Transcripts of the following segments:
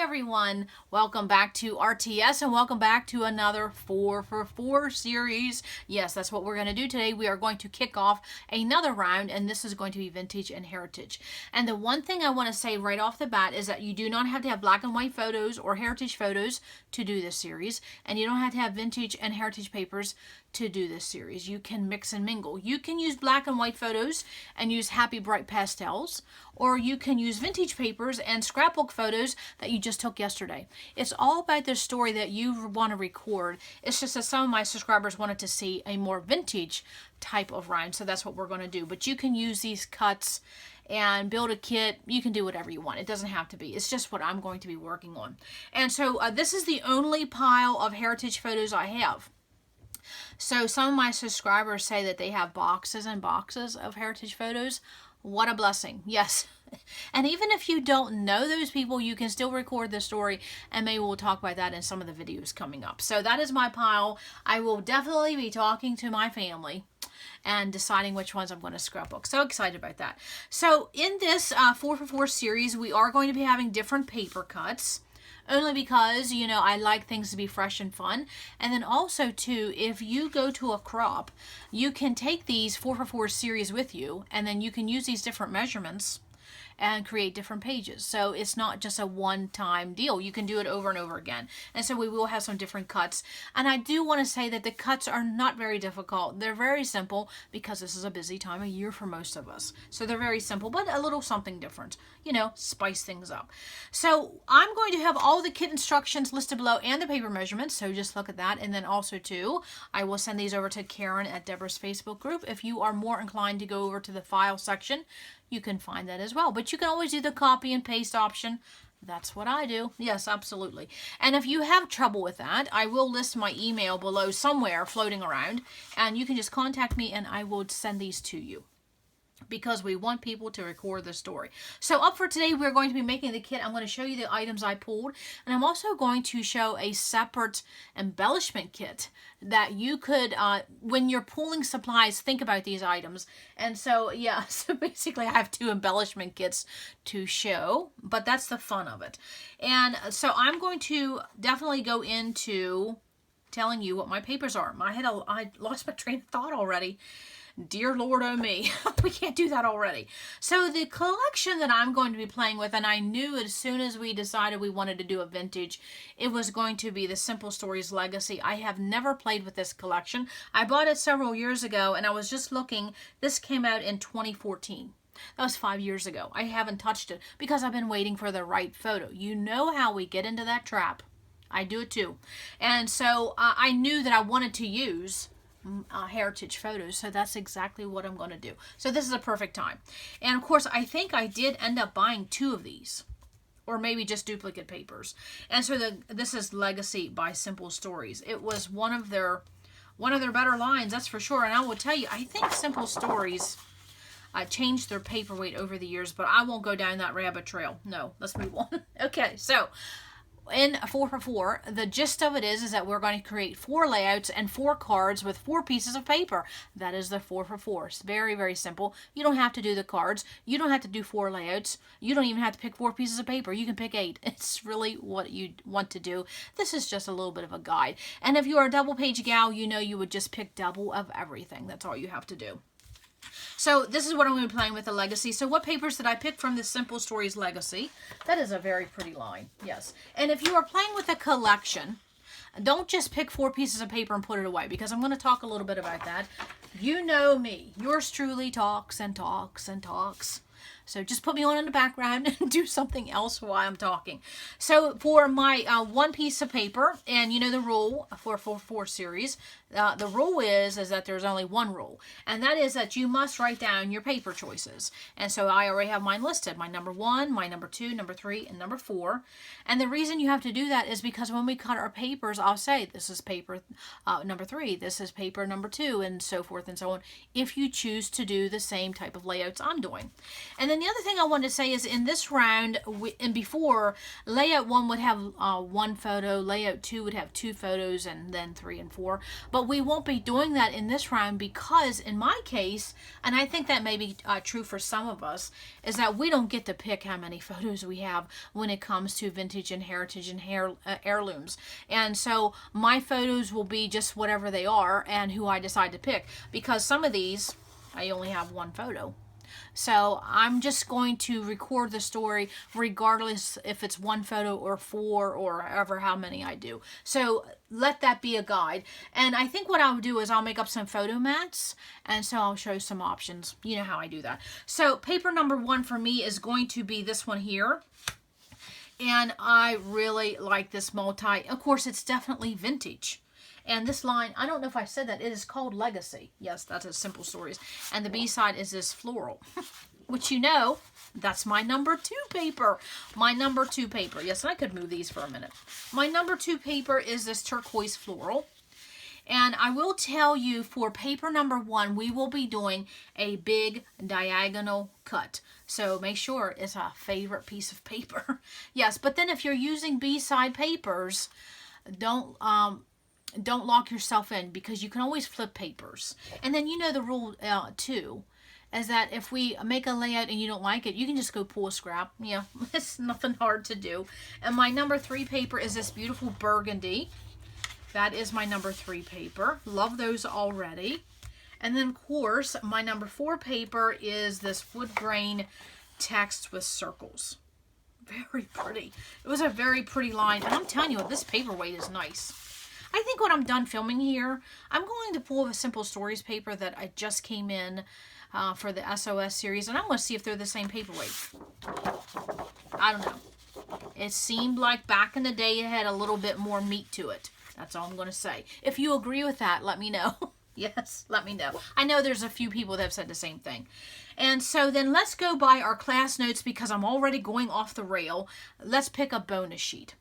everyone. Welcome back to RTS and welcome back to another 4 for 4 series. Yes, that's what we're going to do today. We are going to kick off another round, and this is going to be vintage and heritage. And the one thing I want to say right off the bat is that you do not have to have black and white photos or heritage photos to do this series, and you don't have to have vintage and heritage papers to do this series. You can mix and mingle. You can use black and white photos and use happy bright pastels, or you can use vintage papers and scrapbook photos that you just took yesterday. It's all about the story that you want to record. It's just that some of my subscribers wanted to see a more vintage type of round, so that's what we're going to do. But you can use these cuts and build a kit. You can do whatever you want. It doesn't have to be. It's just what I'm going to be working on. And so this is the only pile of heritage photos I have. So some of my subscribers say that they have boxes and boxes of heritage photos. What a blessing. Yes. And even if you don't know those people, you can still record the story, and maybe we'll talk about that in some of the videos coming up. So that is my pile. I will definitely be talking to my family and deciding which ones I'm going to scrapbook. So excited about that. So in this 4 for 4 series, we are going to be having different paper cuts. Only because, you know, I like things to be fresh and fun. And then also, too, if you go to a crop, you can take these 4 for 4 series with you, and then you can use these different measurements and create different pages. So it's not just a one-time deal. You can do it over and over again. And so we will have some different cuts. And I do want to say that the cuts are not very difficult. They're very simple because this is a busy time of year for most of us. So they're very simple, but a little something different. You know, spice things up. So I'm going to have all the kit instructions listed below and the paper measurements. So just look at that. And then also, too, I will send these over to Karen at Deborah's Facebook group. If you are more inclined to go over to the file section, you can find that as well. But you can always do the copy and paste option. That's what I do. Yes, absolutely. And if you have trouble with that, I will list my email below somewhere floating around, and you can just contact me and I will send these to you, because we want people to record the story. So up for today, we're going to be making the kit. I'm going to show you the items I pulled, and I'm also going to show a separate embellishment kit that you could, when you're pulling supplies, think about these items. And so, yeah, so basically I have 2 embellishment kits to show, but that's the fun of it. And so I'm going to definitely go into telling you what my papers are. I lost my train of thought already. Dear Lord, oh me, we can't do that already. So the collection that I'm going to be playing with, and I knew as soon as we decided we wanted to do a vintage, it was going to be the Simple Stories Legacy. I have never played with this collection. I bought it several years ago, and I was just looking. This came out in 2014. That was 5 years ago. I haven't touched it because I've been waiting for the right photo. You know how we get into that trap. I do it too. And so I knew that I wanted to use heritage photos, so that's exactly what I'm going to do. So this is a perfect time. And of course, I think I did end up buying 2 of these, or maybe just duplicate papers. And so this is Legacy by Simple Stories. It was one of their better lines, that's for sure. And I will tell you, I think Simple Stories changed their paperweight over the years, but I won't go down that rabbit trail. No, let's move on. Okay, so in 4 for 4, the gist of it is that we're going to create 4 layouts and 4 cards with 4 pieces of paper. That is the 4 for 4. It's very, very simple. You don't have to do the cards. You don't have to do 4 layouts. You don't even have to pick 4 pieces of paper. You can pick 8. It's really what you want to do. This is just a little bit of a guide. And if you are a double page gal, you know you would just pick double of everything. That's all you have to do. So this is what I'm going to be playing with the Legacy. So what papers did I pick from the Simple Stories Legacy? That is a very pretty line. Yes. And if you are playing with a collection, don't just pick 4 pieces of paper and put it away, because I'm going to talk a little bit about that. You know me. Yours truly talks and talks and talks. So just put me on in the background and do something else while I'm talking. So for my 1 piece of paper, and you know the rule for 4 series, the rule is that there's only 1 rule, and that is that you must write down your paper choices. And so I already have mine listed, my number 1, my number 2, number 3, and number 4. And the reason you have to do that is because when we cut our papers, I'll say this is paper number 3, this is paper number 2, and so forth and so on, if you choose to do the same type of layouts I'm doing. And then the other thing I wanted to say is in this round, and before, layout 1 would have 1 photo, layout 2 would have 2 photos, and then 3 and 4. But we won't be doing that in this round because in my case, and I think that may be true for some of us, is that we don't get to pick how many photos we have when it comes to vintage and heritage and heirlooms. And so my photos will be just whatever they are and who I decide to pick, because some of these I only have 1 photo. So I'm just going to record the story regardless if it's 1 photo or 4 or ever how many I do. So let that be a guide. And I think what I'll do is I'll make up some photo mats, and so I'll show some options. You know how I do that. So paper number 1 for me is going to be this one here. And I really like this multi. Of course, it's definitely vintage. And this line, I don't know if I said that, it is called Legacy. Yes, that's a Simple Stories. And the B-side is this floral, which you know, that's my number 2 paper. My number 2 paper. Yes, and I could move these for a minute. My number 2 paper is this turquoise floral. And I will tell you, for paper number 1, we will be doing a big diagonal cut. So make sure it's a favorite piece of paper. Yes, but then if you're using B-side papers, don't lock yourself in, because you can always flip papers. And then you know the rule too, is that if we make a layout and you don't like it, you can just go pull a scrap. Yeah, it's nothing hard to do. And my number 3 paper is this beautiful burgundy. That is my number 3 paper. Love those already. And then, of course, my number 4 paper is this wood grain text with circles. Very pretty. It was a very pretty line. And I'm telling you, this paperweight is nice. I think when I'm done filming here, I'm going to pull a Simple Stories paper that I just came in for the SOS series, and I want to see if they're the same paperweight. I don't know. It seemed like back in the day it had a little bit more meat to it. That's all I'm going to say. If you agree with that, let me know. Yes, let me know. I know there's a few people that have said the same thing. And so then let's go by our class notes, because I'm already going off the rail. Let's pick a bonus sheet.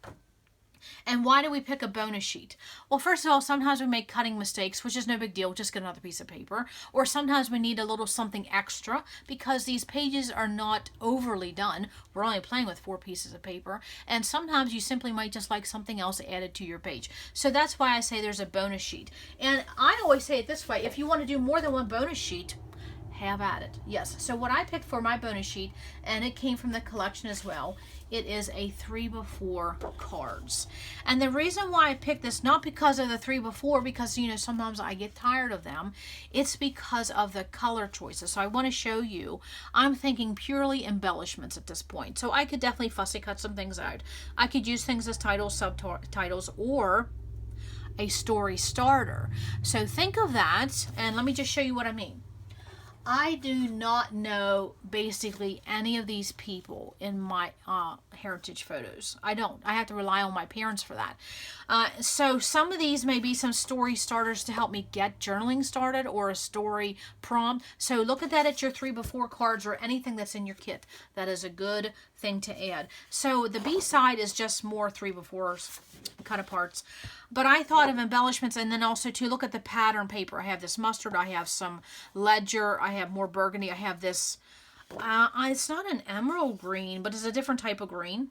And why do we pick a bonus sheet? Well, first of all, sometimes we make cutting mistakes, which is no big deal. Just get another piece of paper. Or sometimes we need a little something extra because these pages are not overly done. We're only playing with 4 pieces of paper. And sometimes you simply might just like something else added to your page. So that's why I say there's a bonus sheet. And I always say it this way. If you want to do more than 1 bonus sheet, have at it. Yes. So what I picked for my bonus sheet, and it came from the collection as well, it is a 3x4 cards. And the reason why I picked this, not because of the 3x4, because, you know, sometimes I get tired of them. It's because of the color choices. So I want to show you, I'm thinking purely embellishments at this point. So I could definitely fussy cut some things out. I could use things as titles, subtitles, or a story starter. So think of that, and let me just show you what I mean. I do not know basically any of these people in my heritage photos. I don't. I have to rely on my parents for that. So some of these may be some story starters to help me get journaling started, or a story prompt. So look at that at your 3x4 cards or anything that's in your kit. That is a good thing to add. So the B side is just more 3x4s, cut aparts. But I thought of embellishments, and then also to look at the pattern paper. I have this mustard, I have some ledger, I have more burgundy, I have this, it's not an emerald green, but it's a different type of green,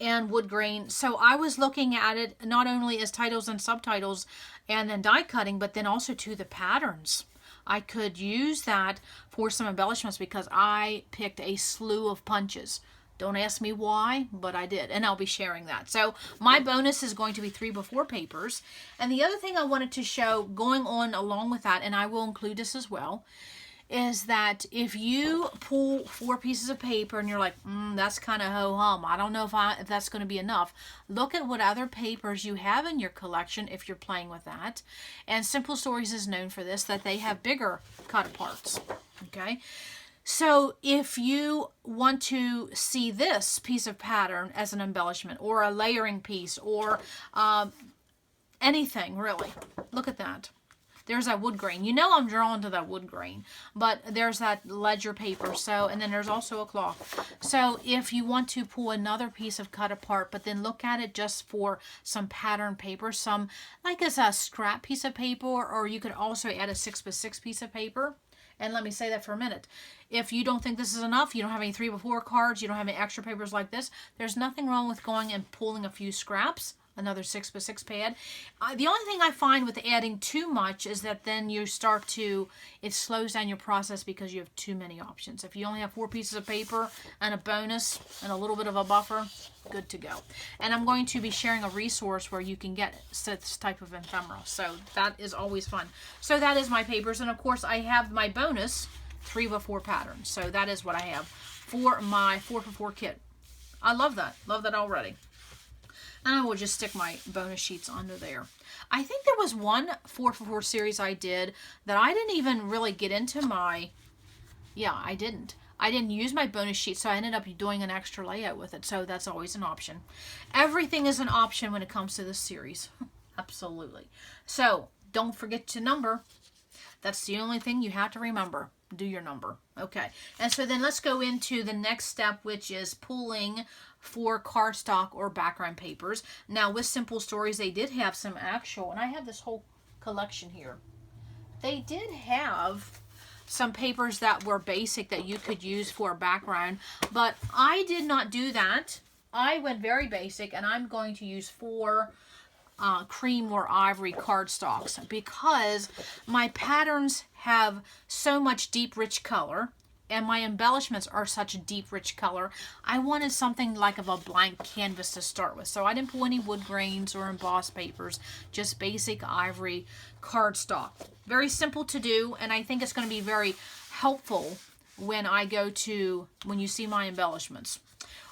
and wood grain. So I was looking at it not only as titles and subtitles and then die cutting, but then also to the patterns. I could use that for some embellishments because I picked a slew of punches. Don't ask me why, but I did, and I'll be sharing that. So my bonus is going to be 3x4 papers. And the other thing I wanted to show going on along with that, and I will include this as well, is that if you pull 4 pieces of paper and you're like, that's kind of ho-hum, I don't know if that's going to be enough, look at what other papers you have in your collection if you're playing with that. And Simple Stories is known for this, that they have bigger cut aparts. Okay. So if you want to see this piece of pattern as an embellishment or a layering piece or anything really, look at that. There's that wood grain. You know I'm drawn to that wood grain, but there's that ledger paper. So, and then there's also a cloth. So if you want to pull another piece of cut apart, but then look at it just for some pattern paper, some like as a scrap piece of paper, or you could also add a 6x6 piece of paper. And let me say that for a minute. If you don't think this is enough, you don't have any 3x4 cards, you don't have any extra papers like this, there's nothing wrong with going and pulling a few scraps, another 6x6 pad. The only thing I find with adding too much is that then you start to, it slows down your process because you have too many options. If you only have 4 pieces of paper and a bonus and a little bit of a buffer, good to go. And I'm going to be sharing a resource where you can get this type of ephemera. So that is always fun. So that is my papers. And of course I have my bonus 3x4 pattern. So that is what I have for my 4x4 kit. I love that. Love that already. And I will just stick my bonus sheets under there. I think there was one 4x4 series I did that I didn't even really get into my, I didn't use my bonus sheet, so I ended up doing an extra layout with it. So that's always an option. Everything is an option when it comes to this series. Absolutely. So don't forget to number. That's the only thing you have to remember. Do your number. Okay. And so then let's go into the next step, which is pulling for cardstock or background papers. Now with Simple Stories, they did have some actual, and I have this whole collection here. They did have some papers that were basic that you could use for a background, but I did not do that. I went very basic, and I'm going to use 4 cream or ivory cardstocks because my patterns have so much deep rich color and my embellishments are such a deep rich color. I wanted something like of a blank canvas to start with, so I didn't pull any wood grains or embossed papers, just basic ivory cardstock. Very simple to do, and I think it's going to be very helpful when you see my embellishments.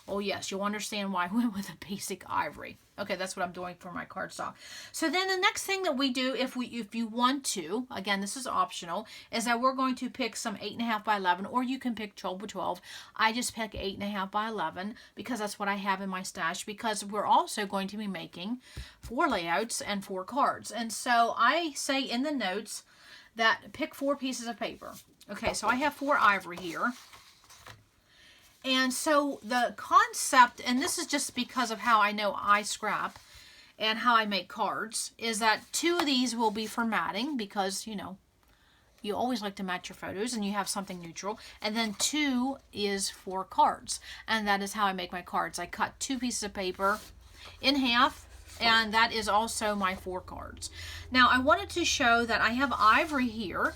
Oh yes, you'll understand why I went with a basic ivory. Okay, that's what I'm doing for my cardstock. So then the next thing that we do, if you want to, again, this is optional, is that we're going to pick some 8.5 by 11, or you can pick 12 by 12. I just pick 8.5 by 11 because that's what I have in my stash, because we're also going to be making 4 layouts and 4 cards. And so I say in the notes that pick 4 pieces of paper. Okay, so I have 4 ivory here. And so the concept, and this is just because of how I know I scrap and how I make cards, is that 2 of these will be for matting because, you always like to match your photos and you have something neutral. And then 2 is for cards. And that is how I make my cards. I cut 2 pieces of paper in half, and that is also my 4 cards. Now, I wanted to show that I have ivory here.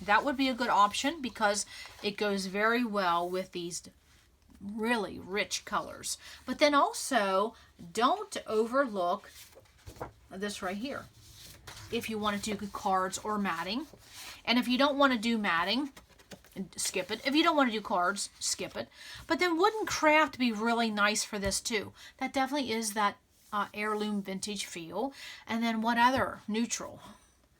That would be a good option because it goes very well with these really rich colors. But then also, don't overlook this right here if you want to do cards or matting. And if you don't want to do matting, skip it. If you don't want to do cards, skip it. But then wouldn't craft be really nice for this too? That definitely is that heirloom vintage feel. And then what other? Neutral.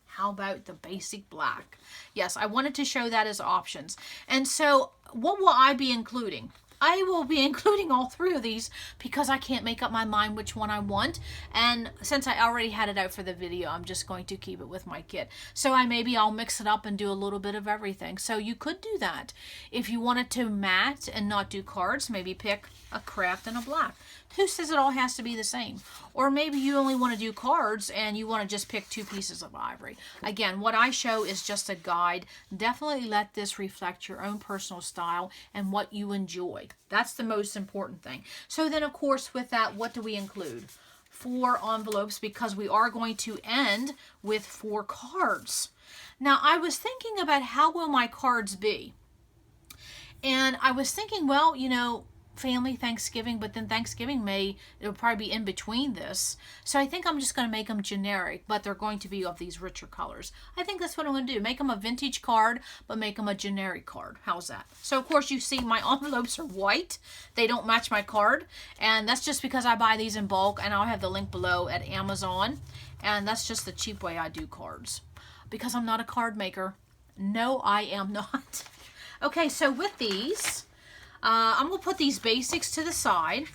How about the basic black? Yes, I wanted to show that as options. And so what will I be including? I will be including all 3 of these because I can't make up my mind which one I want. And since I already had it out for the video, I'm just going to keep it with my kit. So I'll mix it up and do a little bit of everything. So you could do that. If you wanted to matte and not do cards, maybe pick a craft and a black. Who says it all has to be the same? Or maybe you only want to do cards and you want to just pick 2 pieces of ivory. Again, what I show is just a guide. Definitely let this reflect your own personal style and what you enjoy. That's the most important thing. So then, of course, with that, what do we include? 4 envelopes because we are going to end with 4 cards. Now, I was thinking about how will my cards be? And I was thinking, well, family Thanksgiving, but then Thanksgiving it'll probably be in between this. So I think I'm just going to make them generic, but they're going to be of these richer colors. I think that's what I'm going to do. Make them a vintage card, but make them a generic card. How's that? So of course you see my envelopes are white. They don't match my card. And that's just because I buy these in bulk, and I'll have the link below at Amazon. And that's just the cheap way I do cards. Because I'm not a card maker. No, I am not. Okay, so with these, I'm going to put these basics to the side.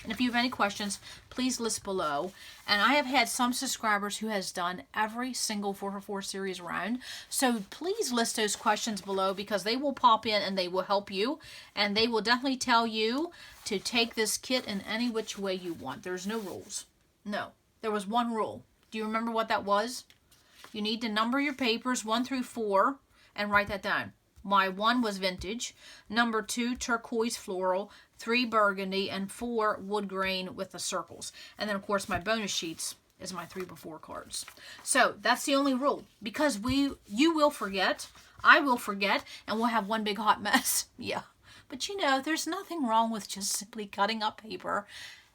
And if you have any questions, please list below. And I have had some subscribers who has done every single 4x4 series round. So please list those questions below because they will pop in and they will help you. And they will definitely tell you to take this kit in any which way you want. There's no rules. No, there was one rule. Do you remember what that was? You need to number your papers 1 through 4 and write that down. My 1 was vintage, number 2 turquoise floral, 3 burgundy, and 4 wood grain with the circles. And then of course my bonus sheets is my 3x4 cards. So that's the only rule, because you will forget, I will forget, and we'll have one big hot mess. Yeah. But you know, there's nothing wrong with just simply cutting up paper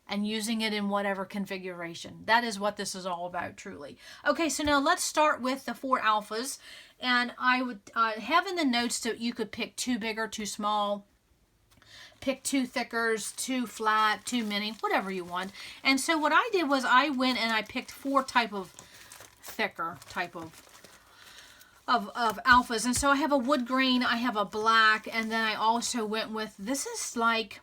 and using it in whatever configuration. That is what this is all about, truly. Okay, so now let's start with the 4 alphas. And I would have in the notes that you could pick 2 big or 2 small, pick 2 thickers, 2 flat, 2 mini, whatever you want. And so what I did was I went and I picked 4 type of thicker type of alphas. And so I have a wood grain, I have a black, and then I also went with, this is like,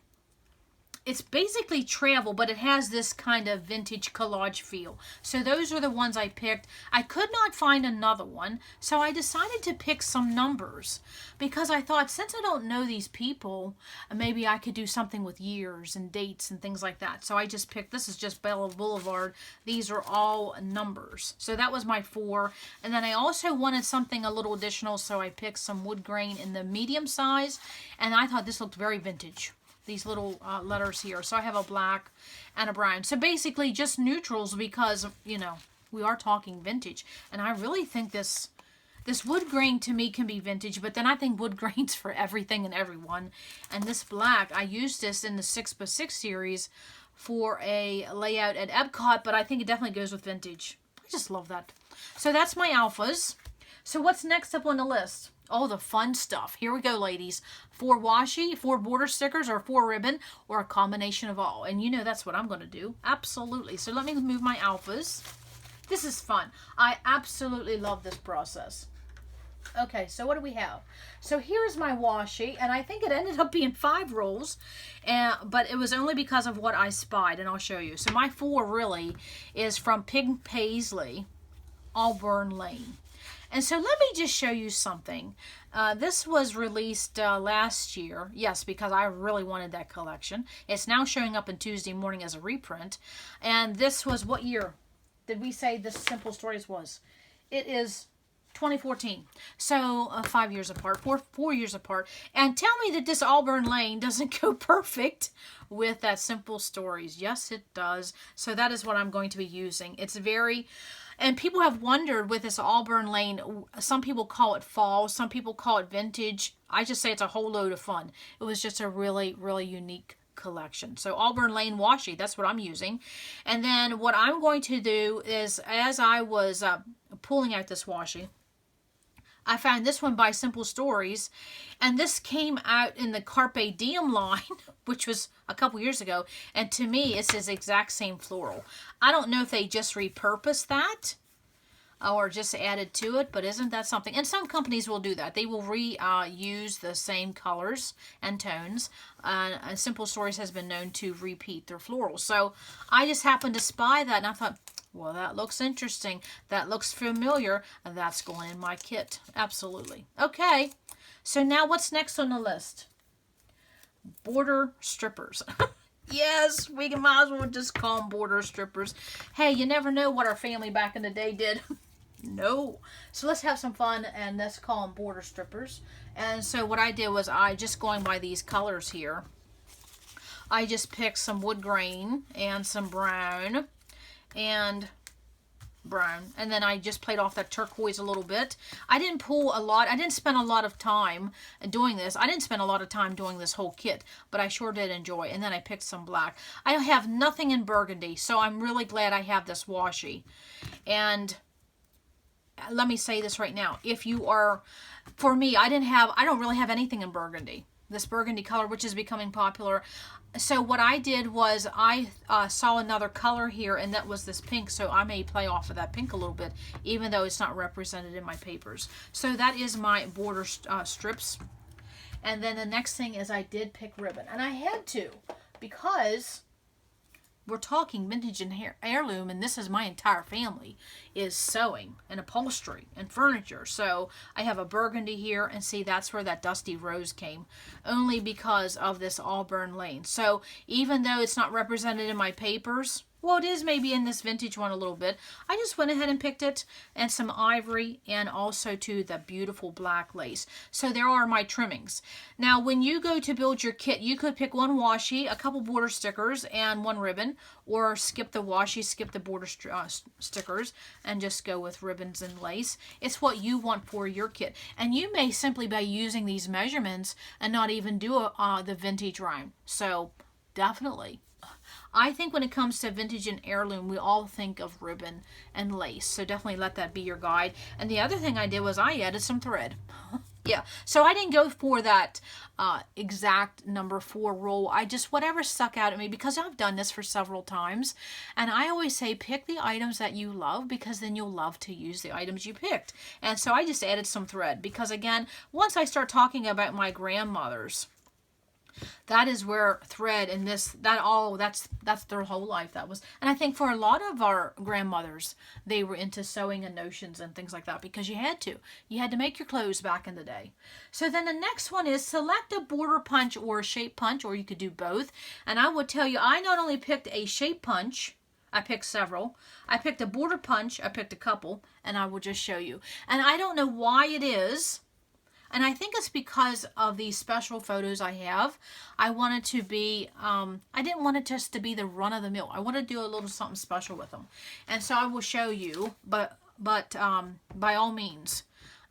it's basically travel, but it has this kind of vintage collage feel. So those are the ones I picked. I could not find another one, so I decided to pick some numbers, because I thought, since I don't know these people, maybe I could do something with years and dates and things like that. So I just picked, this is just Bella Boulevard. These are all numbers. So that was my 4. And then I also wanted something a little additional, so I picked some wood grain in the medium size, and I thought this looked very vintage. These little letters here. So I have a black and a brown. So basically just neutrals, because, you know, we are talking vintage. And I really think this wood grain to me can be vintage, but then I think wood grain's for everything and everyone. And this black, I used this in the 6x6 series for a layout at Epcot, but I think it definitely goes with vintage. I just love that. So that's my alphas. So what's next up on the list? Oh, the fun stuff. Here we go, ladies. 4 washi, 4 border stickers, or 4 ribbon, or a combination of all. And you know that's what I'm going to do. Absolutely. So let me move my alphas. This is fun. I absolutely love this process. Okay, so what do we have? So here's my washi, and I think it ended up being 5 rolls, but it was only because of what I spied, and I'll show you. So my 4 really is from Pig Paisley, Auburn Lane. And so let me just show you something. This was released last year. Yes, because I really wanted that collection. It's now showing up on Tuesday morning as a reprint. And this was, what year did we say this Simple Stories was? It is 2014. So 5 years apart, four years apart. And tell me that this Auburn Lane doesn't go perfect with that Simple Stories. Yes, it does. So that is what I'm going to be using. It's very... And people have wondered with this Auburn Lane, some people call it fall, some people call it vintage. I just say it's a whole load of fun. It was just a really, really unique collection. So Auburn Lane washi, that's what I'm using. And then what I'm going to do is, as I was pulling out this washi, I found this one by Simple Stories, and this came out in the Carpe Diem line, which was a couple years ago, and to me, it's his exact same floral. I don't know if they just repurposed that or just added to it, but isn't that something? And some companies will do that. They will reuse the same colors and tones. Simple Stories has been known to repeat their florals. So I just happened to spy that, and I thought, well, that looks interesting. That looks familiar. And that's going in my kit. Absolutely. Okay. So now what's next on the list? Border strippers. Yes, we might as well just call them border strippers. Hey, you never know what our family back in the day did. No. So let's have some fun and let's call them border strippers. And so what I did was, I just going by these colors here, I just picked some wood grain and some brown and brown, and then I just played off that turquoise a little bit. I didn't pull a lot. I didn't spend a lot of time doing this. I didn't spend a lot of time doing this whole kit, but I sure did enjoy. And then I picked some black. I have nothing in burgundy, so I'm really glad I have this washi. And let me say this right now. If you are, for me, I don't really have anything in burgundy. This burgundy color, which is becoming popular. So what I did was I saw another color here, and that was this pink. So I may play off of that pink a little bit, even though it's not represented in my papers. So that is my border strips. And then the next thing is I did pick ribbon. And I had to, because we're talking vintage and heirloom, and this is my entire family, is sewing and upholstery and furniture. So I have a burgundy here, and see, that's where that dusty rose came, only because of this Auburn Lane. So even though it's not represented in my papers, Well, it is maybe in this vintage one a little bit. I just went ahead and picked it, and some ivory, and also to the beautiful black lace. So there are my trimmings. Now, when you go to build your kit, you could pick one washi, a couple border stickers, and one ribbon, or skip the washi, skip the border stickers, and just go with ribbons and lace. It's what you want for your kit. And you may simply by using these measurements and not even do the vintage round. So definitely. I think when it comes to vintage and heirloom, we all think of ribbon and lace. So definitely let that be your guide. And the other thing I did was I added some thread. Yeah, so I didn't go for that exact number 4 roll. I just, whatever stuck out at me, because I've done this for several times. And I always say pick the items that you love, because then you'll love to use the items you picked. And so I just added some thread, because again, once I start talking about my grandmothers, that is where thread and that's their whole life. That was, and I think for a lot of our grandmothers, they were into sewing and notions and things like that, because you had to make your clothes back in the day. So then the next one is select a border punch or a shape punch, or you could do both. And I will tell you, I not only picked a shape punch, I picked several. I picked a border punch, I picked a couple, and I will just show you. And I don't know why it is, and I think it's because of these special photos I have. I wanted to be, I didn't want it just to be the run of the mill. I want to do a little something special with them. And so I will show you, but by all means,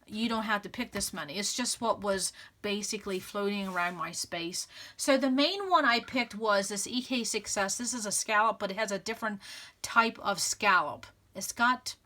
you don't have to pick this many. It's just what was basically floating around my space. So the main one I picked was this EK Success. This is a scallop, but it has a different type of scallop. It's got,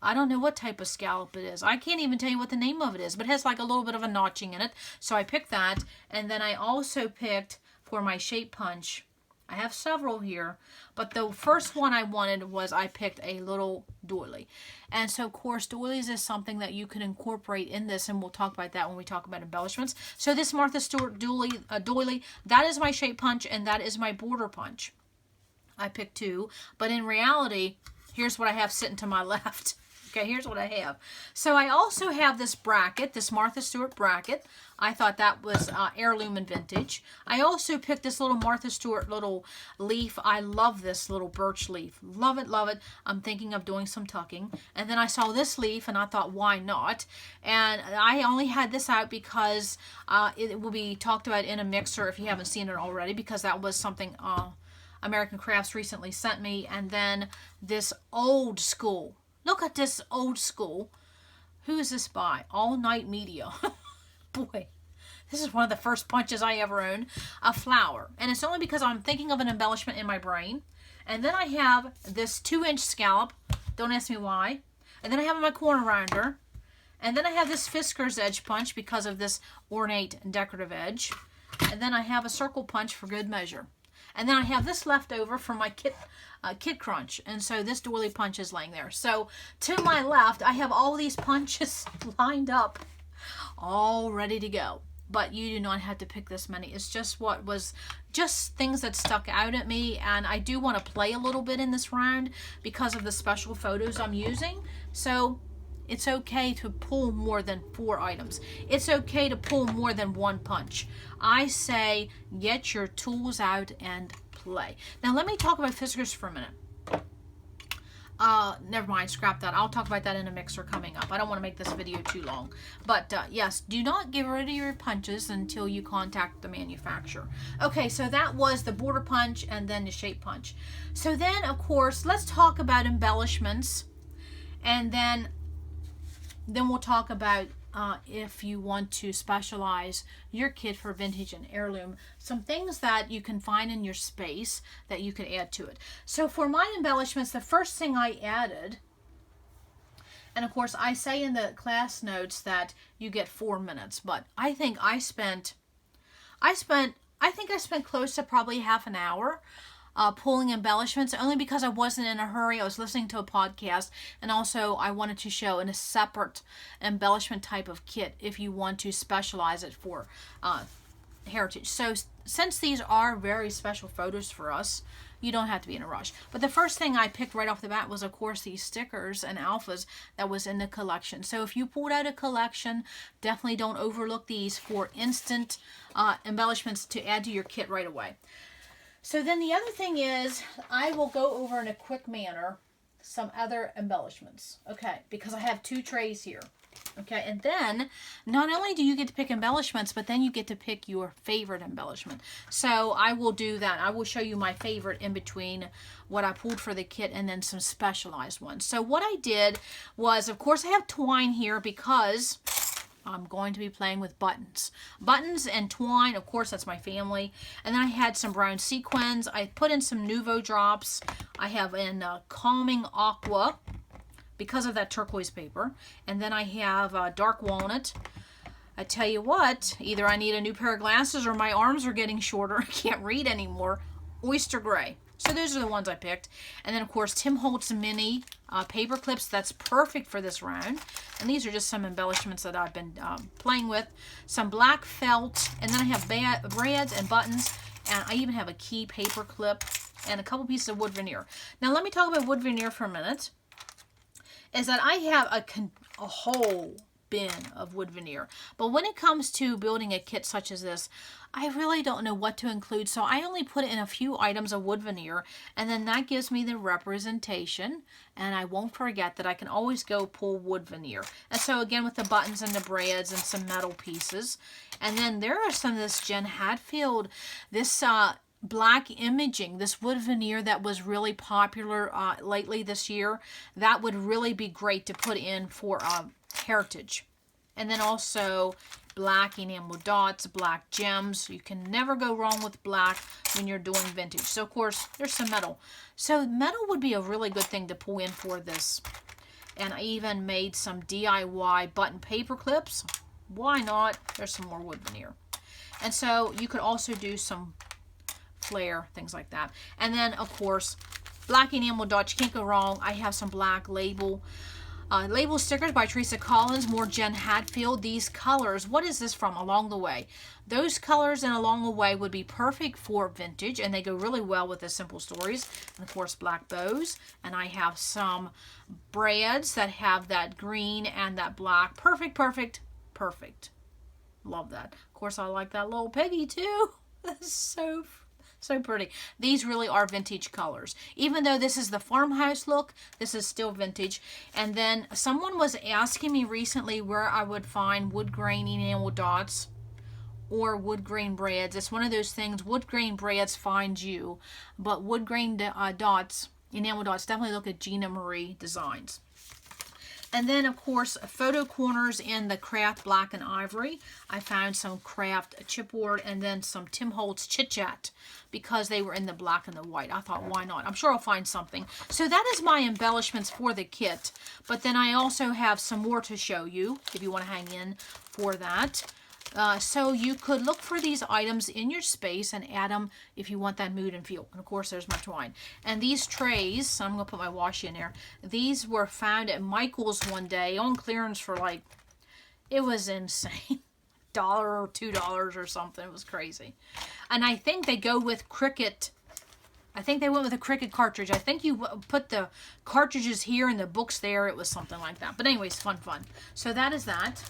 I don't know what type of scallop it is. I can't even tell you what the name of it is, but it has like a little bit of a notching in it. So I picked that. And then I also picked for my shape punch, I have several here, but the first one I wanted was I picked a little doily. And so of course doilies is something that you can incorporate in this, and we'll talk about that when we talk about embellishments. So this Martha Stewart doily, that is my shape punch, and that is my border punch. I picked 2, but in reality, here's what I have sitting to my left. Okay, here's what I have. So I also have this bracket, this Martha Stewart bracket. I thought that was heirloom and vintage. I also picked this little Martha Stewart little leaf. I love this little birch leaf. Love it, love it. I'm thinking of doing some tucking. And then I saw this leaf and I thought, why not? And I only had this out because it will be talked about in a mixer if you haven't seen it already, because that was something American Crafts recently sent me. And then this old school. Look at this old school. Who is this by? All Night Media. Boy, this is one of the first punches I ever owned. A flower. And it's only because I'm thinking of an embellishment in my brain. And then I have this 2-inch scallop. Don't ask me why. And then I have my corner rounder. And then I have this Fisker's edge punch because of this ornate decorative edge. And then I have a circle punch for good measure. And then I have this left over from my kit crunch. And so this doily punch is laying there. So to my left, I have all these punches lined up, all ready to go. But you do not have to pick this many. It's just what was, just things that stuck out at me. And I do want to play a little bit in this round because of the special photos I'm using. So it's okay to pull more than 4 items. It's okay to pull more than 1 punch. I say get your tools out and play. Now let me talk about Fiskars for a minute. Never mind, scrap that. I'll talk about that in a mixer coming up. I don't want to make this video too long. But yes, do not get rid of your punches until you contact the manufacturer. Okay, so that was the border punch and then the shape punch. So then, of course, let's talk about embellishments. And then we'll talk about if you want to specialize your kit for vintage and heirloom, some things that you can find in your space that you could add to it. So for my embellishments, the first thing I added, and of course I say in the class notes that you get 4 minutes, but I think I spent close to probably half an hour pulling embellishments, only because I wasn't in a hurry. I was listening to a podcast, and also I wanted to show in a separate embellishment type of kit if you want to specialize it for heritage. So since these are very special photos for us, you don't have to be in a rush. But the first thing I picked right off the bat was, of course, these stickers and alphas that was in the collection. So if you pulled out a collection, definitely don't overlook these for instant embellishments to add to your kit right away. So then the other thing is, I will go over in a quick manner some other embellishments, okay, because I have 2 trays here. Okay, and then not only do you get to pick embellishments, but then you get to pick your favorite embellishment. So I will do that. I will show you my favorite in between what I pulled for the kit and then some specialized ones. So what I did was, of course, I have twine here because I'm going to be playing with buttons. Buttons and twine, of course, that's my family. And then I had some brown sequins. I put in some Nuvo drops. I have in Calming Aqua, because of that turquoise paper. And then I have dark walnut. I tell you what, either I need a new pair of glasses or my arms are getting shorter. I can't read anymore. Oyster gray. So those are the ones I picked. And then, of course, Tim Holtz mini paper clips. That's perfect for this round. And these are just some embellishments that I've been playing with. Some black felt. And then I have brads and buttons. And I even have a key paper clip and a couple pieces of wood veneer. Now, let me talk about wood veneer for a minute. Is that I have a whole bin of wood veneer. But when it comes to building a kit such as this, I really don't know what to include. So I only put in a few items of wood veneer, and then that gives me the representation. And I won't forget that I can always go pull wood veneer. And so again, with the buttons and the brads and some metal pieces. And then there are some of this Jen Hadfield, this black imaging, this wood veneer that was really popular lately this year. That would really be great to put in for heritage. And then also black enamel dots, black gems. You can never go wrong with black when you're doing vintage. So of course there's some metal. So metal would be a really good thing to pull in for this. And I even made some DIY button paper clips. Why not? There's some more wood veneer. And so you could also do some flare, things like that. And then, of course, black enamel dots. You can't go wrong. I have some black label stickers by Teresa Collins, more Jen Hadfield. These colors, what is this from? Along the Way. Those colors in Along the Way would be perfect for vintage, and they go really well with the Simple Stories. And, of course, black bows. And I have some brads that have that green and that black. Perfect, perfect, perfect. Love that. Of course, I like that little piggy, too. That's so pretty. These really are vintage colors. Even though this is the farmhouse look, this is still vintage. And then someone was asking me recently where I would find wood grain enamel dots or wood grain brads. It's one of those things, wood grain brads find you, but wood grain dots, enamel dots, definitely look at Gina Marie Designs. And then, of course, photo corners in the craft black and ivory. I found some craft chipboard and then some Tim Holtz Chit Chat because they were in the black and the white. I thought, why not? I'm sure I'll find something. So that is my embellishments for the kit. But then I also have some more to show you if you want to hang in for that. So you could look for these items in your space and add them if you want that mood and feel. And of course, there's my twine. And these trays, so I'm going to put my washi in there. These were found at Michael's one day on clearance for like, it was insane. $1 or $2 or something. It was crazy. And I think they go with Cricut. I think they went with a Cricut cartridge. I think you put the cartridges here and the books there. It was something like that. But anyways, fun. So that is that.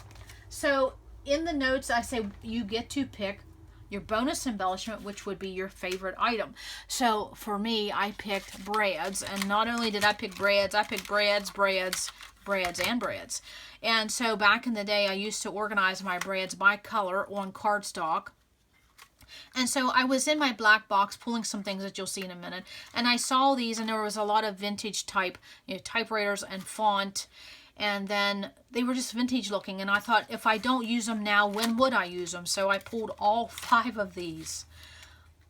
So in the notes, I say you get to pick your bonus embellishment, which would be your favorite item. So for me, I picked brads. And not only did I pick brads, I picked brads. And so back in the day, I used to organize my brads by color on cardstock. And so I was in my black box pulling some things that you'll see in a minute. And I saw these, and there was a lot of vintage type, typewriters and font. And then they were just vintage looking. And I thought, if I don't use them now, when would I use them? So I pulled all 5 of these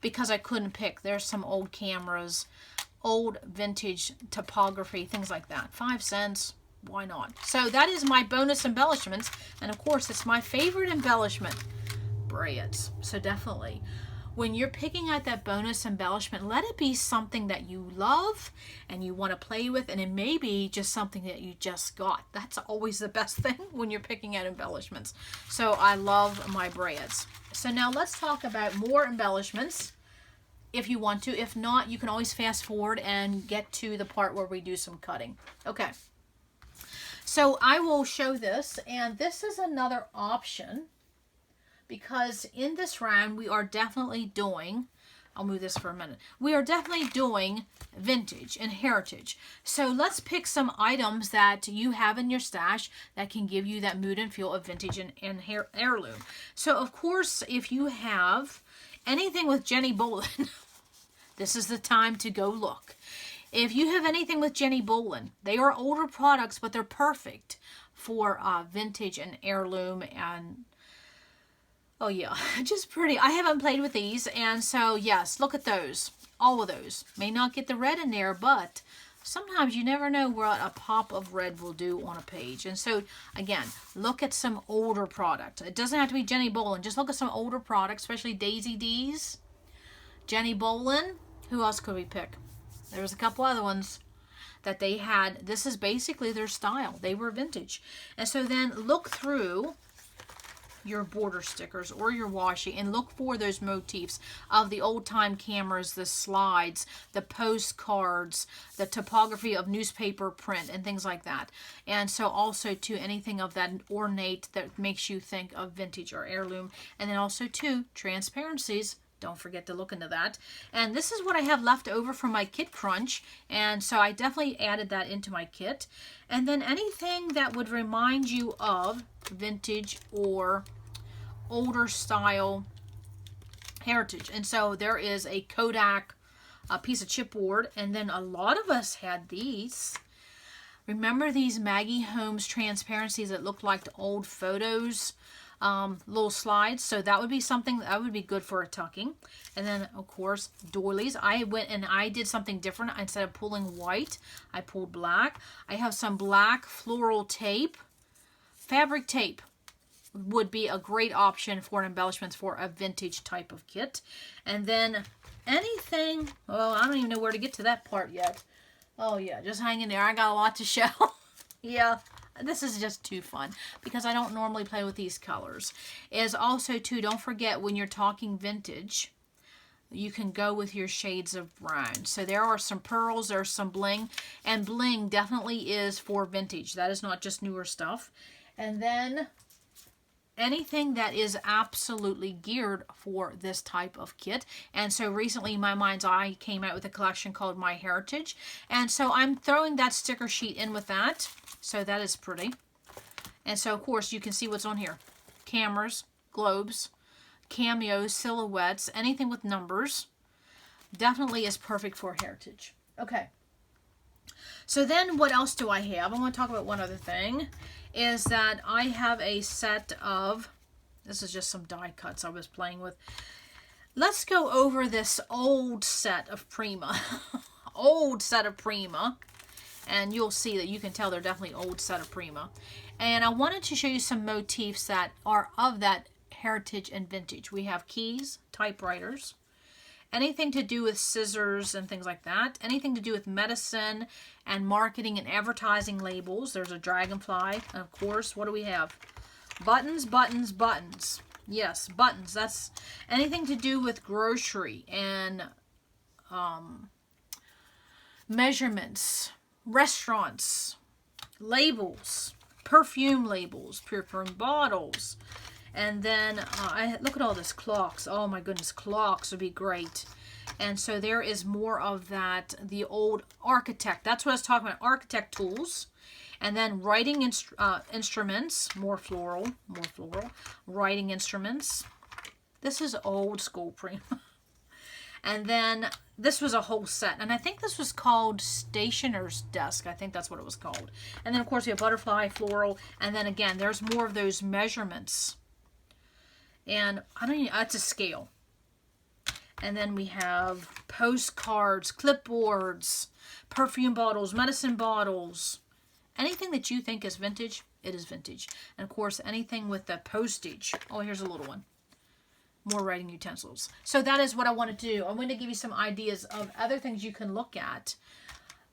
because I couldn't pick. There's some old cameras, old vintage typography, things like that. 5 cents. Why not? So that is my bonus embellishments. And of course, it's my favorite embellishment, brads. So definitely, when you're picking out that bonus embellishment, let it be something that you love and you want to play with, and it may be just something that you just got. That's always the best thing when you're picking out embellishments. So I love my brads. So now let's talk about more embellishments if you want to. If not, you can always fast forward and get to the part where we do some cutting. Okay. So I will show this, and this is another option because in this round we are definitely doing I'll move this for a minute. We are definitely doing vintage and heritage. So let's pick some items that you have in your stash that can give you that mood and feel of vintage and heirloom. So of course, if you have anything with Jenny Bolin, this is the time to go look. If you have anything with Jenny Bolin, they are older products, but they're perfect for vintage and heirloom and oh yeah, just pretty. I haven't played with these, and so yes, look at those. All of those. May not get the red in there, but sometimes you never know what a pop of red will do on a page. And so, again, look at some older product. It doesn't have to be Jenny Bolin. Just look at some older products, especially Daisy D's, Jenny Bolin. Who else could we pick? There was a couple other ones that they had. This is basically their style. They were vintage. And so then look through your border stickers or your washi and look for those motifs of the old-time cameras, the slides, the postcards, the topography of newspaper print and things like that. And so also to anything of that ornate that makes you think of vintage or heirloom. And then also to transparencies. Don't forget to look into that. And this is what I have left over from my kit crunch. And so I definitely added that into my kit. And then anything that would remind you of vintage or older style heritage. And so there is a Kodak, a piece of chipboard. And then a lot of us had these. Remember these Maggie Holmes transparencies that looked like the old photos? Little slides, so that would be something that would be good for a tucking. And then of course doilies. I went and I did something different. Instead of pulling white, I pulled black. I have some black floral tape. Fabric tape would be a great option for embellishments for a vintage type of kit. And then anything, well, I don't even know where to get to that part yet. Oh yeah, just hang in there. I got a lot to show. Yeah. This is just too fun because I don't normally play with these colors. Is also too, don't forget when you're talking vintage, you can go with your shades of brown. So there are some pearls, there's some bling, and bling definitely is for vintage. That is not just newer stuff. And then anything that is absolutely geared for this type of kit. And so recently My Mind's Eye came out with a collection called My Heritage. And so I'm throwing that sticker sheet in with that. So that is pretty. And so of course you can see what's on here. Cameras, globes, cameos, silhouettes, anything with numbers. Definitely is perfect for heritage. Okay. So then what else do I have? I want to talk about one other thing. Is that I have a set of, this is just some die cuts I was playing with. Let's go over this old set of Prima. Old set of Prima. And you'll see that you can tell they're definitely old set of Prima. And I wanted to show you some motifs that are of that heritage and vintage. We have keys, typewriters, anything to do with scissors and things like that. Anything to do with medicine and marketing and advertising labels. There's a dragonfly. And of course, what do we have? Buttons, buttons, buttons. Yes, buttons. That's anything to do with grocery and measurements, restaurants, labels, perfume labels, perfume bottles. And then look at all this clocks. Oh my goodness, clocks would be great. And so there is more of that, the old architect. That's what I was talking about, architect tools. And then writing instruments, more floral, writing instruments. This is old school Prima. And then this was a whole set. And I think this was called Stationer's Desk. I think that's what it was called. And then of course we have butterfly, floral. And then again, there's more of those measurements. And I don't even, it's a scale. And then we have postcards, clipboards, perfume bottles, medicine bottles. Anything that you think is vintage, it is vintage. And of course, anything with the postage. Oh, here's a little one. More writing utensils. So that is what I wanted to do. I'm going to give you some ideas of other things you can look at.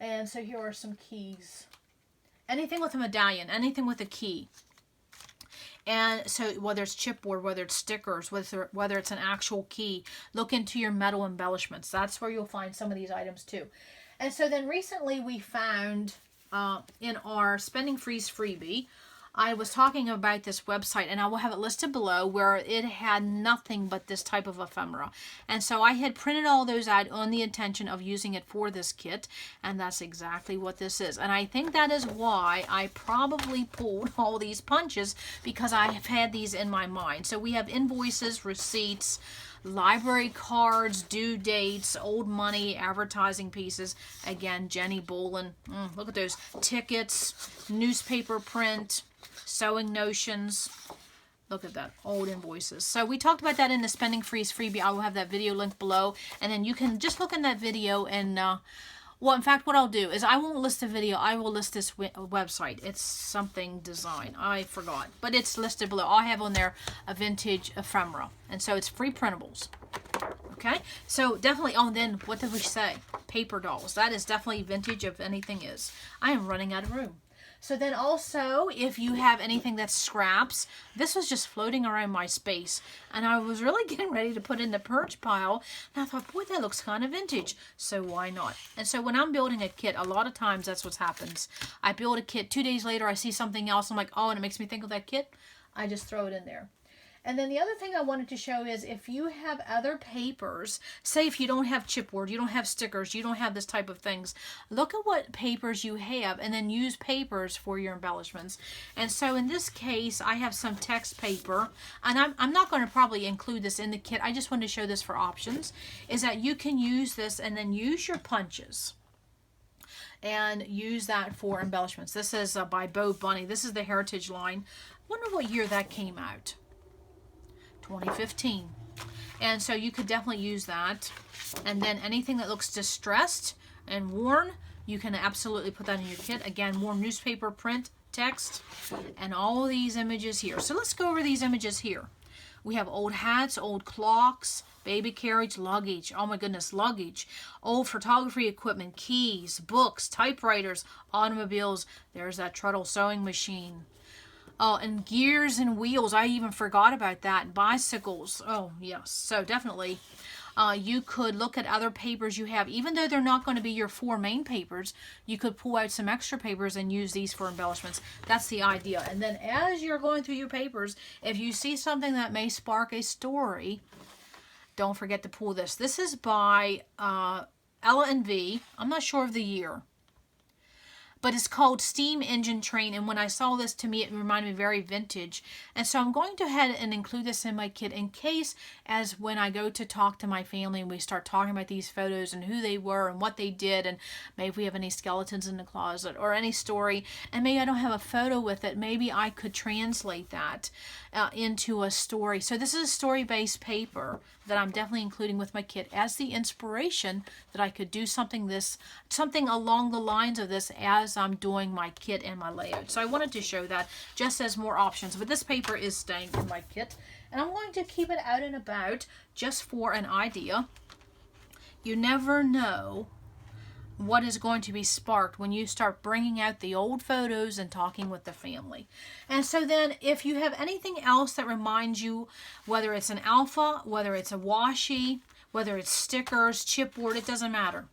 And so here are some keys. Anything with a medallion, anything with a key. And so whether it's chipboard, whether it's stickers, whether it's an actual key, look into your metal embellishments. That's where you'll find some of these items too. And so then recently we found in our Spending Freeze freebie, I was talking about this website, and I will have it listed below, where it had nothing but this type of ephemera. And so I had printed all those out on the intention of using it for this kit, and that's exactly what this is. And I think that is why I probably pulled all these punches, because I have had these in my mind. So we have invoices, receipts, library cards, due dates, old money, advertising pieces. Again, Jenny Bolin. Look at those tickets, newspaper print, sewing notions. Look at that, old invoices. So we talked about that in the Spending Freeze freebie. I will have that video linked below, and then you can just look in that video and well, in fact, what I'll do is I won't list the video. I will list this website. It's something design. I forgot. But it's listed below. I have on there a vintage ephemera. And so it's free printables. Okay? So definitely, oh, and then what did we say? Paper dolls. That is definitely vintage if anything is. I am running out of room. So then also, if you have anything that's scraps, this was just floating around my space, and I was really getting ready to put in the purge pile, and I thought, boy, that looks kind of vintage, so why not? And so when I'm building a kit, a lot of times that's what happens. I build a kit, 2 days later, I see something else, I'm like, oh, and it makes me think of that kit, I just throw it in there. And then the other thing I wanted to show is if you have other papers, say if you don't have chipboard, you don't have stickers, you don't have this type of things, look at what papers you have and then use papers for your embellishments. And so in this case, I have some text paper, and I'm not going to probably include this in the kit. I just wanted to show this for options, is that you can use this and then use your punches and use that for embellishments. This is by Bo Bunny. This is the Heritage line. Wonder what year that came out. 2015. And so you could definitely use that. And then anything that looks distressed and worn, you can absolutely put that in your kit. Again, more newspaper, print, text, and all of these images here. So let's go over these images here. We have old hats, old clocks, baby carriage, luggage. Oh my goodness, luggage. Old photography equipment, keys, books, typewriters, automobiles. There's that Treadle sewing machine. Oh, and gears and wheels. I even forgot about that. Bicycles. Oh, yes. So definitely, you could look at other papers you have. Even though they're not going to be your 4 main papers, you could pull out some extra papers and use these for embellishments. That's the idea. And then as you're going through your papers, if you see something that may spark a story, don't forget to pull this. This is by Ella and V. I'm not sure of the year, but it's called Steam Engine Train, and when I saw this, to me it reminded me very vintage. And so I'm going to go ahead and include this in my kit in case, as when I go to talk to my family and we start talking about these photos and who they were and what they did, and maybe if we have any skeletons in the closet or any story, and maybe I don't have a photo with it, maybe I could translate that into a story. So this is a story-based paper that I'm definitely including with my kit as the inspiration that I could do something along the lines of this as I'm doing my kit and my layout. So I wanted to show that just as more options, but this paper is staying in my kit, and I'm going to keep it out and about just for an idea. You never know what is going to be sparked when you start bringing out the old photos and talking with the family. And so then if you have anything else that reminds you, whether it's an alpha, whether it's a washi, whether it's stickers, chipboard, it doesn't matter.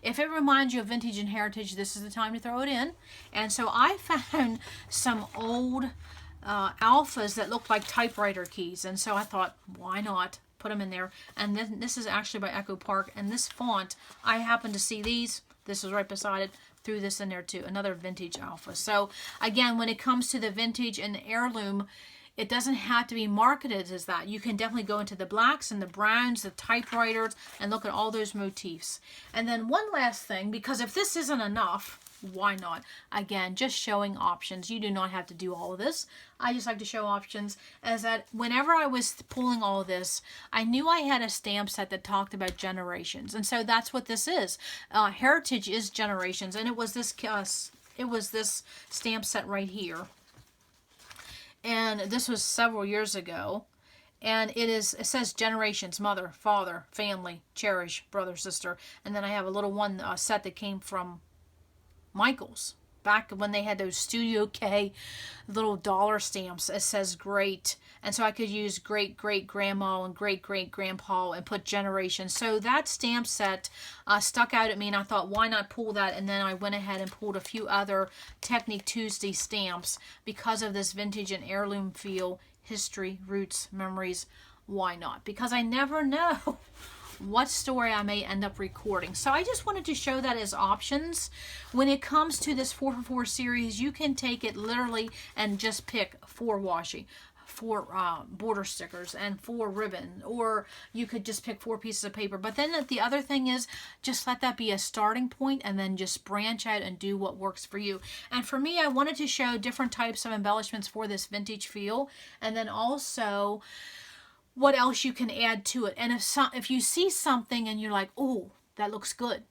If it reminds you of vintage and heritage, this is the time to throw it in. And so I found some old alphas that looked like typewriter keys, and so I thought, why not put them in there? And then this is actually by Echo Park, and this font, I happened to see these. This was right beside it. Threw this in there too. Another vintage alpha. So again, when it comes to the vintage and the heirloom, it doesn't have to be marketed as that. You can definitely go into the blacks and the browns, the typewriters, and look at all those motifs. And then one last thing, because if this isn't enough, why not? Again, just showing options. You do not have to do all of this. I just like to show options, as that whenever I was pulling all of this, I knew I had a stamp set that talked about generations. And so that's what this is. Heritage is generations, and it was this stamp set right here. And this was several years ago. And it says generations, mother, father, family, cherish, brother, sister. And then I have a little one set that came from Michael's. back when they had those Studio K little dollar stamps. It says great. And so I could use great great grandma and great great grandpa and put generations. So that stamp set stuck out at me, and I thought, why not pull that? And then I went ahead and pulled a few other Technique Tuesday stamps because of this vintage and heirloom feel, history, roots, memories. Why not? Because I never know what story I may end up recording. So I just wanted to show that as options. When it comes to this 4for4 series, you can take it literally and just pick 4 washi, 4 border stickers, and 4 ribbon, or you could just pick 4 pieces of paper. But then the other thing is, just let that be a starting point and then just branch out and do what works for you. And for me, I wanted to show different types of embellishments for this vintage feel, and then also what else you can add to it. And if you see something and you're like, oh, that looks good,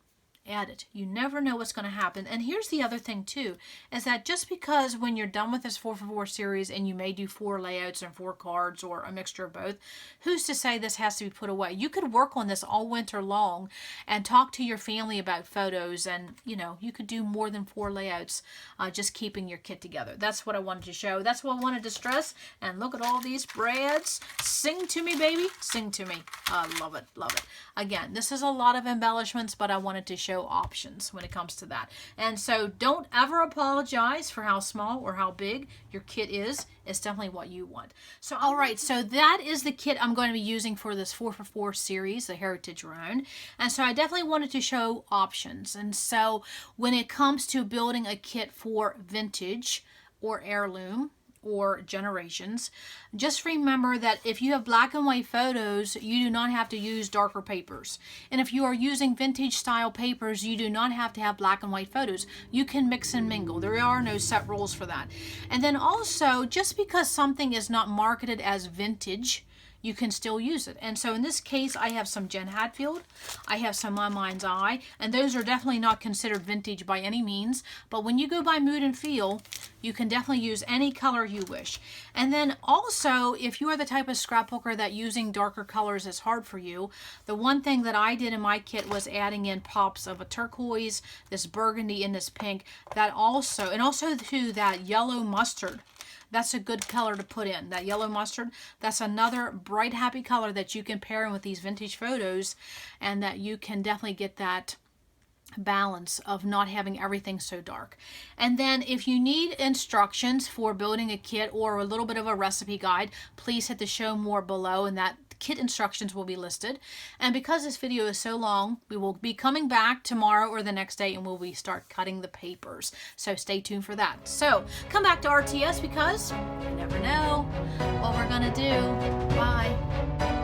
add it. You never know what's going to happen. And here's the other thing too, is that just because when you're done with this 4for4 series and you may do 4 layouts and 4 cards or a mixture of both, who's to say this has to be put away? You could work on this all winter long and talk to your family about photos, and you know, you could do more than 4 layouts just keeping your kit together. That's what I wanted to show. That's what I wanted to stress. And look at all these brads. Sing to me, baby. Sing to me. I love it. Love it. Again, this is a lot of embellishments, but I wanted to show options when it comes to that. And so don't ever apologize for how small or how big your kit is. It's definitely what you want. So all right, so that is the kit I'm going to be using for this 4for4 series, the Heritage Round. And so I definitely wanted to show options. And so when it comes to building a kit for vintage or heirloom or generations, just remember that if you have black and white photos, you do not have to use darker papers. And if you are using vintage style papers, you do not have to have black and white photos. You can mix and mingle. There are no set rules for that. And then also, just because something is not marketed as vintage, you can still use it. And so in this case, I have some Jen Hatfield, I have some My Mind's Eye, and those are definitely not considered vintage by any means. But when you go by mood and feel, you can definitely use any color you wish. And then also, if you are the type of scrapbooker that using darker colors is hard for you, the one thing that I did in my kit was adding in pops of a turquoise, this burgundy, and this pink. That also, and also to that yellow mustard. That's a good color to put in. That yellow mustard, that's another bright, happy color that you can pair in with these vintage photos, and that you can definitely get that balance of not having everything so dark. And then if you need instructions for building a kit or a little bit of a recipe guide, please hit the show more below, and that kit instructions will be listed. And because this video is so long, we will be coming back tomorrow or the next day, and we'll start cutting the papers. So stay tuned for that. So come back to RTS, because you never know what we're gonna do. Bye.